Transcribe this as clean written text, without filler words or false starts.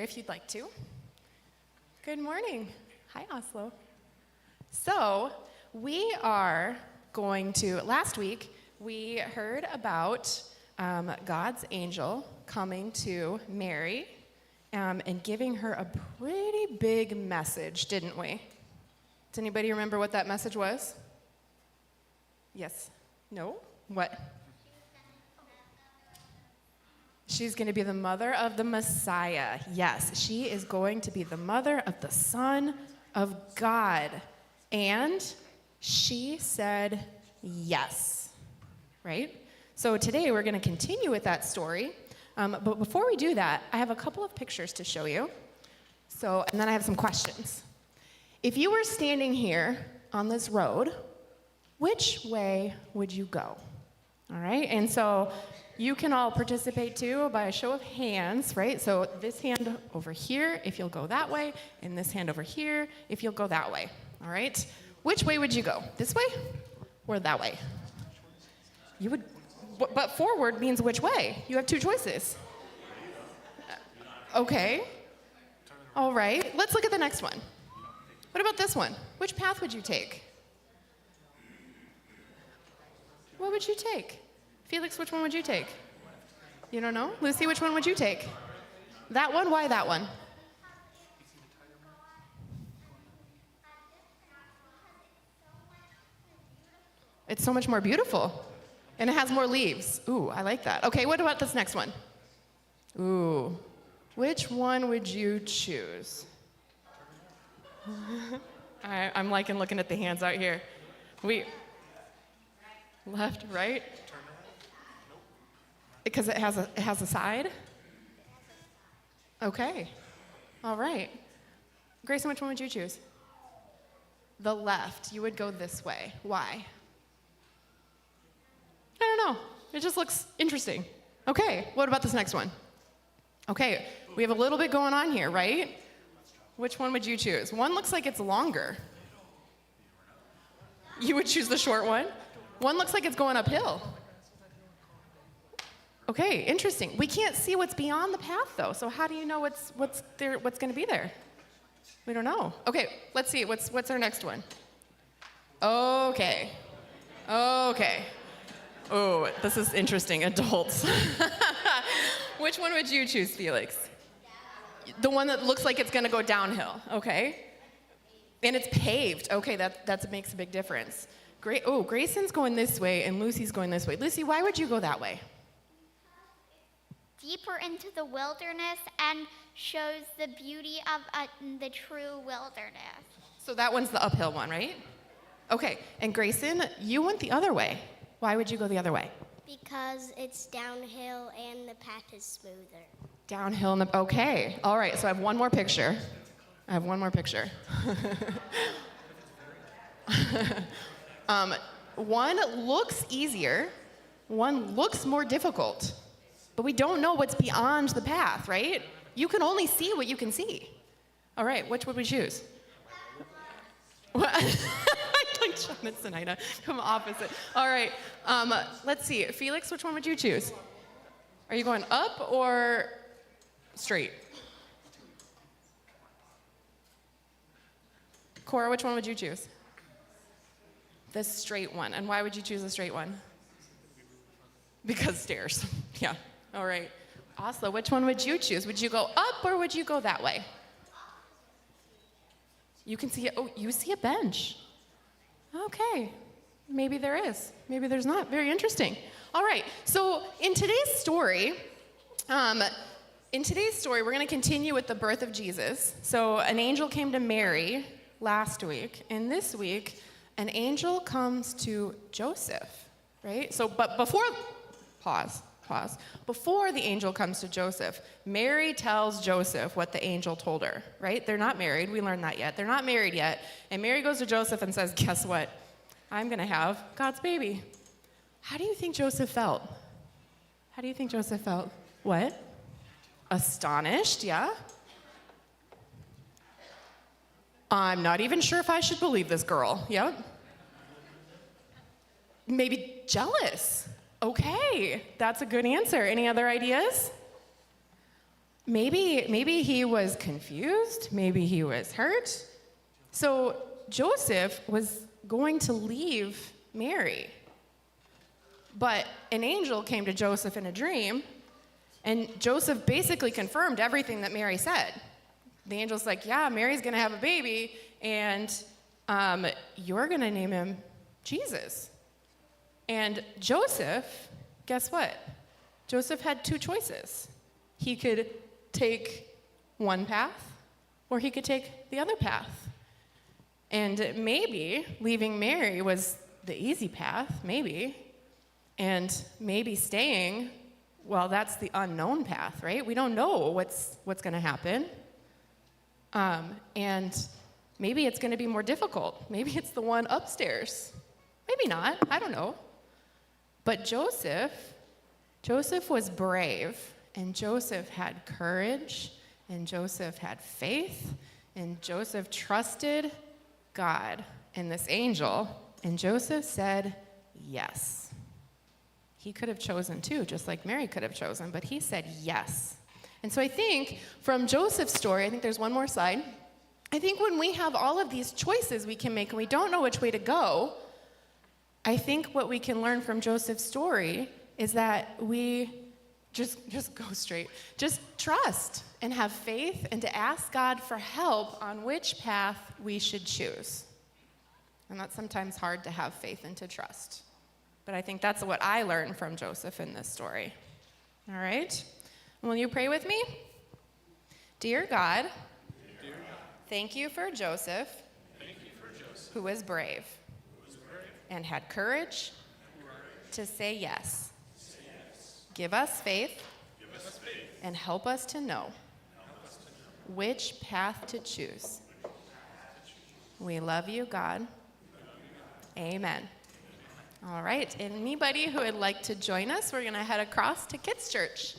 if you'd like to. Good morning. Hi, Oslo. So, we are going to, last week, we heard about God's angel coming to Mary and giving her a pretty big message, didn't we? Does anybody remember what that message was? Yes? No? What? She's going to be the mother of the Messiah. Yes, she is going to be the mother of the Son of God. And she said yes, right? So today we're going to continue with that story. But before we do that, I have a couple of pictures to show you. And then I have some questions. If you were standing here on this road, which way would you go? All right, and so you can all participate too by a show of hands, right? So this hand over here, if you'll go that way, and this hand over here, if you'll go that way, all right? Which way would you go? This way or that way? You would, but forward means which way? You have two choices. Okay, all right, let's look at the next one. What about this one? Which path would you take? What would you take? Felix, which one would you take? You don't know? Lucy, which one would you take? That one? Why that one? It's so much more beautiful. And it has more leaves. Ooh, I like that. Okay, what about this next one? Ooh, which one would you choose? I'm liking looking at the hands out here. Left, right? Because it has a side? Okay. All right. Grayson, which one would you choose? The left. You would go this way. Why? I don't know. It just looks interesting. Okay. What about this next one? Okay. We have a little bit going on here, right? Which one would you choose? One looks like it's longer. You would choose the short one? One looks like it's going uphill. Okay, interesting. We can't see what's beyond the path, though. So how do you know what's going to be there? We don't know. Okay, let's see. What's our next one? Okay. Oh, this is interesting. Adults. Which one would you choose, Felix? The one that looks like it's going to go downhill. Okay. And it's paved. Okay, that makes a big difference. Great. Oh, Grayson's going this way and Lucy's going this way. Lucy, why would you go that way? Deeper into the wilderness and shows the beauty of the true wilderness. So that one's the uphill one, right? Okay, and Grayson, you went the other way. Why would you go the other way? Because it's downhill and the path is smoother. Downhill and okay. All right, so I have one more picture. One looks easier, one looks more difficult, but we don't know what's beyond the path, right? You can only see what you can see. All right, which would we choose? What? Like John and Sinida, come opposite. All right, let's see. Felix, which one would you choose? Are you going up or straight? Cora, which one would you choose? The straight one. And why would you choose the straight one? Because stairs. Yeah. All right. Oslo, which one would you choose? Would you go up or would you go that way? You can see it. Oh, you see a bench. Okay. Maybe there is. Maybe there's not. Very interesting. All right. So in today's story, we're going to continue with the birth of Jesus. So an angel came to Mary last week, and this week, an angel comes to Joseph, right? So, but before, pause. Before the angel comes to Joseph, Mary tells Joseph what the angel told her, right? They're not married. We learned that yet. They're not married yet. And Mary goes to Joseph and says, guess what? I'm going to have God's baby. How do you think Joseph felt? What? Astonished, yeah? I'm not even sure if I should believe this girl. Yep. Maybe jealous. Okay, that's a good answer. Any other ideas? maybe he was confused, maybe he was hurt. So Joseph was going to leave Mary. But an angel came to Joseph in a dream, and Joseph basically confirmed everything that Mary said. The angel's like, yeah, Mary's going to have a baby, and you're going to name him Jesus. And Joseph, guess what? Joseph had two choices. He could take one path, or he could take the other path. And maybe leaving Mary was the easy path, maybe. And maybe staying, well, that's the unknown path, right? We don't know what's going to happen. And maybe it's going to be more difficult. Maybe it's the one upstairs. Maybe not. I don't know. But Joseph was brave, and Joseph had courage, and Joseph had faith, and Joseph trusted God and this angel, and Joseph said yes. He could have chosen too, just like Mary could have chosen, but he said yes. And so I think from Joseph's story, I think there's one more slide. I think when we have all of these choices we can make and we don't know which way to go, I think what we can learn from Joseph's story is that we just go straight. Just trust and have faith and to ask God for help on which path we should choose. And that's sometimes hard to have faith and to trust. But I think that's what I learned from Joseph in this story. All right? Will you pray with me? Dear God, thank you for Joseph, who was brave and had courage to say yes. Give us faith and help us to know which path to choose. We love you, God. Amen. All right, anybody who would like to join us, we're going to head across to Kids Church.